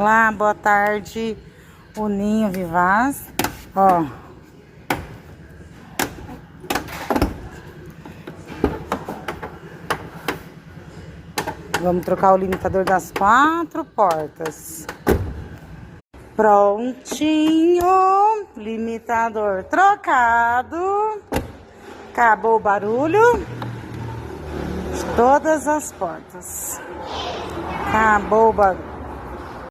Olá, boa tarde, o Ninho Vivaz, ó. Vamos trocar o limitador das 4 portas. Prontinho, limitador trocado. Acabou o barulho de todas as portas. Acabou o barulho.